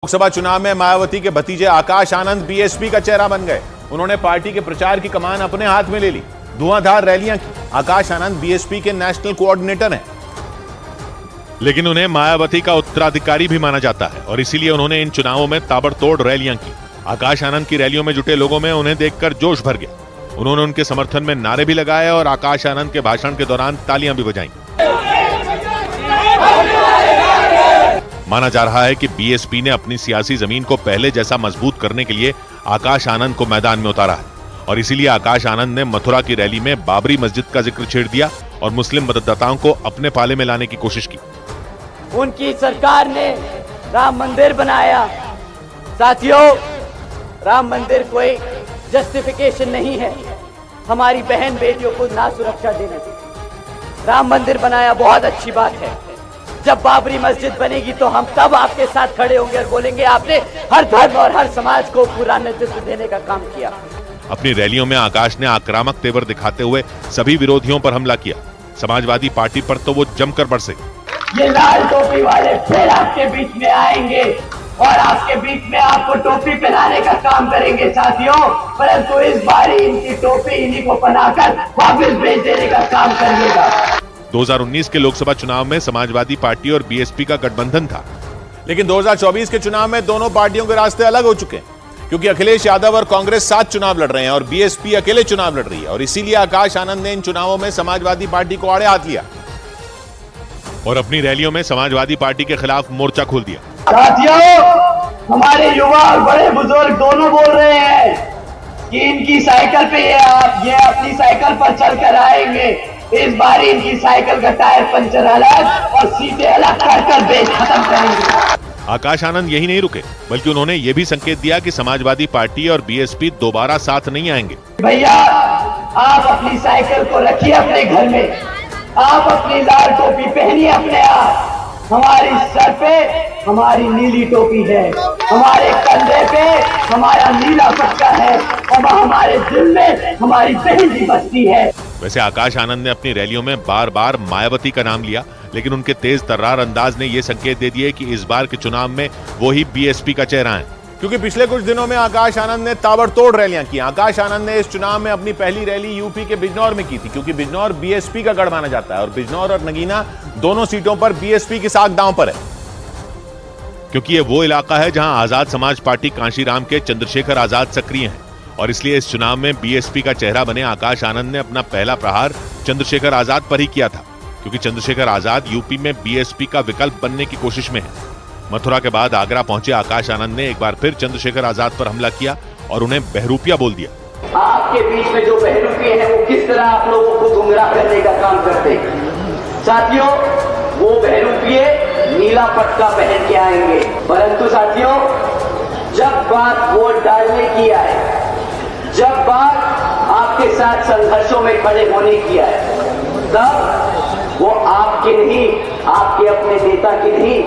लोकसभा चुनाव में मायावती के भतीजे आकाश आनंद बीएसपी का चेहरा बन गए। उन्होंने पार्टी के प्रचार की कमान अपने हाथ में ले ली, धुआंधार रैलियां की। आकाश आनंद बीएसपी के नेशनल कोऑर्डिनेटर हैं, लेकिन उन्हें मायावती का उत्तराधिकारी भी माना जाता है और इसीलिए उन्होंने इन चुनावों में ताबड़तोड़ रैलियां की। आकाश आनंद की रैलियों में जुटे लोगों में उन्हें देखकर जोश भर गया। उन्होंने उनके समर्थन में नारे भी लगाए और आकाश आनंद के भाषण के दौरान तालियां भी बजाईं। माना जा रहा है कि बीएसपी ने अपनी सियासी जमीन को पहले जैसा मजबूत करने के लिए आकाश आनंद को मैदान में उतारा है और इसीलिए आकाश आनंद ने मथुरा की रैली में बाबरी मस्जिद का जिक्र छेड़ दिया और मुस्लिम मतदाताओं को अपने पाले में लाने की कोशिश की। उनकी सरकार ने राम मंदिर बनाया। साथियों, राम मंदिर कोई जस्टिफिकेशन नहीं है हमारी बहन बेटियों को ना सुरक्षा देने की। राम मंदिर बनाया, बहुत अच्छी बात है। जब बाबरी मस्जिद बनेगी तो हम तब आपके साथ खड़े होंगे और बोलेंगे आपने हर धर्म और हर समाज को पूरा नेतृत्व देने का काम किया। अपनी रैलियों में आकाश ने आक्रामक तेवर दिखाते हुए सभी विरोधियों पर हमला किया। समाजवादी पार्टी पर तो वो जमकर बरसे। ये लाल टोपी वाले फिर आपके बीच में आएंगे और आपके बीच में आपको टोपी पहनाने का काम करेंगे साथियों, परंतु इस बार इनकी टोपी इन्हीं को पहनाकर वापस भेज देने का काम करिएगा। 2019 के लोकसभा चुनाव में समाजवादी पार्टी और बीएसपी का गठबंधन था, लेकिन 2024 के चुनाव में दोनों पार्टियों के रास्ते अलग हो चुके हैं, क्योंकि अखिलेश यादव और कांग्रेस साथ चुनाव लड़ रहे हैं और बीएसपी अकेले चुनाव लड़ रही है। और इसीलिए आकाश आनंद ने इन चुनावों में समाजवादी पार्टी को आड़े हाथ लिया और अपनी रैलियों में समाजवादी पार्टी के खिलाफ मोर्चा खोल दिया। साथियों, हमारे युवा और बड़े बुजुर्ग दोनों बोल रहे हैं कि इनकी साइकिल पे ये अपनी साइकिल पर चलकर आएंगे। इस बार इनकी साइकिल का टायर पंचर अलग और सीटें अलग कर बेच खत्म करेंगे। आकाश आनंद यही नहीं रुके, बल्कि उन्होंने ये भी संकेत दिया कि समाजवादी पार्टी और बीएसपी दोबारा साथ नहीं आएंगे। भैया, आप अपनी साइकिल को रखिए अपने घर में, आप अपनी लाल टोपी पहनिए अपने आप। हमारी सर पे हमारी नीली टोपी है, हमारे कंधे पे हमारा नीला पट्टा है और हमारे दिल में हमारी बहन की बस्ती है। वैसे आकाश आनंद ने अपनी रैलियों में बार बार मायावती का नाम लिया, लेकिन उनके तेज तर्रार अंदाज ने यह संकेत दे दिए कि इस बार के चुनाव में वो ही बीएसपी का चेहरा है, क्योंकि पिछले कुछ दिनों में आकाश आनंद ने ताबड़तोड़ रैलियां की। आकाश आनंद ने इस चुनाव में अपनी पहली रैली यूपी के बिजनौर में की थी, क्योंकि बिजनौर बीएसपी का गढ़ माना जाता है और बिजनौर और नगीना दोनों सीटों पर बीएसपी की साख दांव पर है, क्योंकि ये वो इलाका है जहां आजाद समाज पार्टी कांशीराम के चंद्रशेखर आजाद सक्रिय हैं और इसलिए इस चुनाव में बीएसपी का चेहरा बने आकाश आनंद ने अपना पहला प्रहार चंद्रशेखर आजाद पर ही किया था, क्योंकि चंद्रशेखर आजाद यूपी में बीएसपी का विकल्प बनने की कोशिश में है। मथुरा के बाद आगरा पहुंचे आकाश आनंद ने एक बार फिर चंद्रशेखर आजाद पर हमला किया और उन्हें बहरूपिया बोल दिया। आपके बीच में जो बहरूपिये हैं वो किस तरह आप लोगों को गुमराह करने का काम करते हैं। साथियों, वो बहरूपिये नीला पट्टा पहन के आएंगे, परंतु साथियों, जब बात वोट डालने की आए, जब बात आपके साथ संघर्षों में खड़े होने की आए, तब वो आपके नहीं, आपके अपने नेता की नहीं,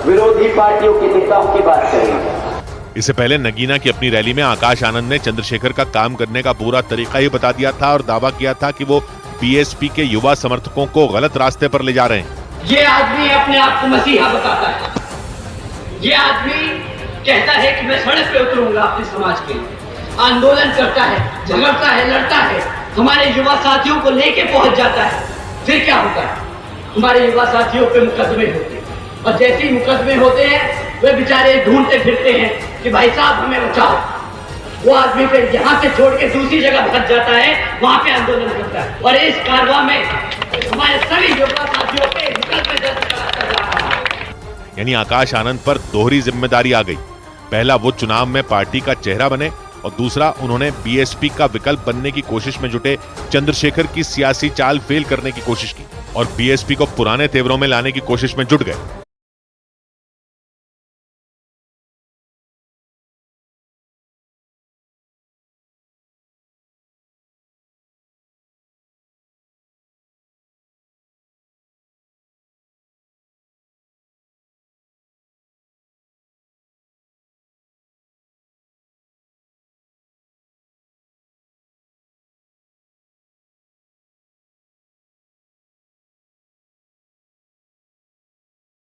विरोधी पार्टियों के नेताओं की बात करेंगे। इससे पहले नगीना की अपनी रैली में आकाश आनंद ने चंद्रशेखर का काम करने का पूरा तरीका ही बता दिया था और दावा किया था कि वो बीएसपी के युवा समर्थकों को गलत रास्ते पर ले जा रहे हैं। ये आदमी अपने आप को मसीहा बताता है। ये आदमी कहता है कि मैं सड़क पे उतरूंगा अपने समाज के लिए, आंदोलन करता है, झगड़ता है, लड़ता है, हमारे युवा साथियों को लेके पहुंच जाता है। फिर क्या होता है? हमारे युवा साथियों पे मुकदमे होते हैं और जैसे ही मुकदमे होते हैं वे बेचारे ढूंढते फिरते हैं कि भाई साहब हमें बचाओ। वो आदमी फिर यहाँ से छोड़ के दूसरी जगह भग जाता है, वहां पे आंदोलन करता है और इस कारवां में हमारे सभी युवा साथियों पे मुकदमे दर्ज कराता जा रहा है। यानी आकाश आनंद पर दोहरी जिम्मेदारी आ गई। पहला वो चुनाव में पार्टी का चेहरा बने और दूसरा उन्होंने बीएसपी का विकल्प बनने की कोशिश में जुटे चंद्रशेखर की सियासी चाल फेल करने की कोशिश की और बीएसपी को पुराने तेवरों में लाने की कोशिश में जुट गए।